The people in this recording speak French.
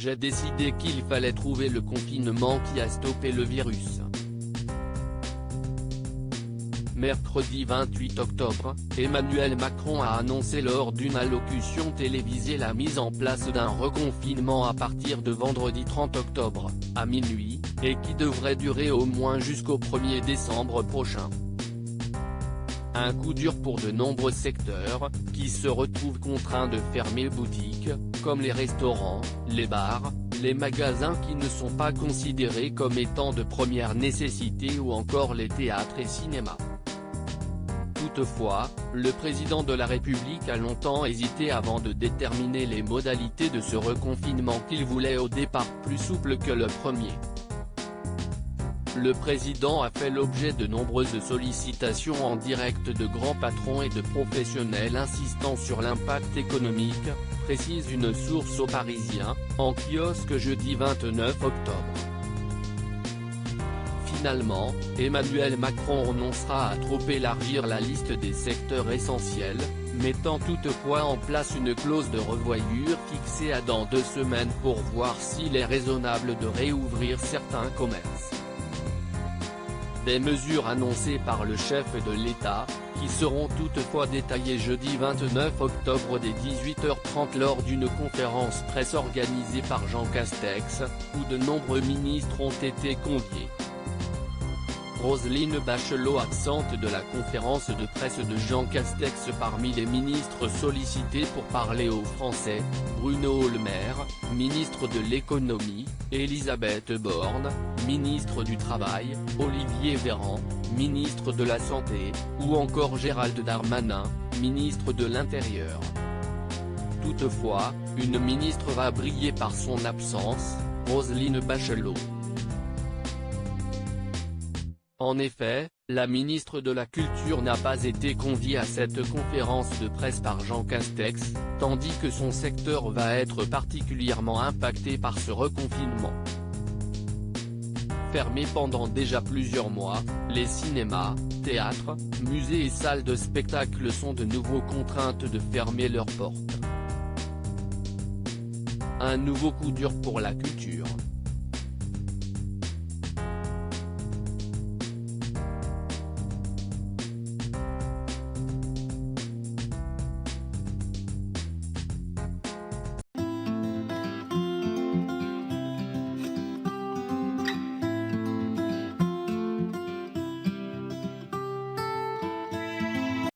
j'ai décidé qu'il fallait trouver le confinement qui a stoppé le virus. Mercredi 28 octobre, Emmanuel Macron a annoncé lors d'une allocution télévisée la mise en place d'un reconfinement à partir de vendredi 30 octobre, à minuit, et qui devrait durer au moins jusqu'au 1er décembre prochain. Un coup dur pour de nombreux secteurs, qui se retrouvent contraints de fermer boutiques, comme les restaurants, les bars, les magasins qui ne sont pas considérés comme étant de première nécessité ou encore les théâtres et cinémas. Toutefois, le président de la République a longtemps hésité avant de déterminer les modalités de ce reconfinement qu'il voulait au départ plus souple que le premier. Le président a fait l'objet de nombreuses sollicitations en direct de grands patrons et de professionnels insistant sur l'impact économique, précise une source au Parisien, en kiosque jeudi 29 octobre. Finalement, Emmanuel Macron renoncera à trop élargir la liste des secteurs essentiels, mettant toutefois en place une clause de revoyure fixée à dans 2 semaines pour voir s'il est raisonnable de réouvrir certains commerces. Des mesures annoncées par le chef de l'État, qui seront toutefois détaillées jeudi 29 octobre dès 18h30 lors d'une conférence presse organisée par Jean Castex, où de nombreux ministres ont été conviés. Roselyne Bachelot, absente de la conférence de presse de Jean Castex. Parmi les ministres sollicités pour parler aux Français, Bruno Le Maire, ministre de l'économie, Elisabeth Borne, ministre du Travail, Olivier Véran, ministre de la Santé, ou encore Gérald Darmanin, ministre de l'Intérieur. Toutefois, une ministre va briller par son absence, Roselyne Bachelot. En effet, la ministre de la Culture n'a pas été conviée à cette conférence de presse par Jean Castex, tandis que son secteur va être particulièrement impacté par ce reconfinement. Fermés pendant déjà plusieurs mois, les cinémas, théâtres, musées et salles de spectacle sont de nouveau contraintes de fermer leurs portes. Un nouveau coup dur pour la culture.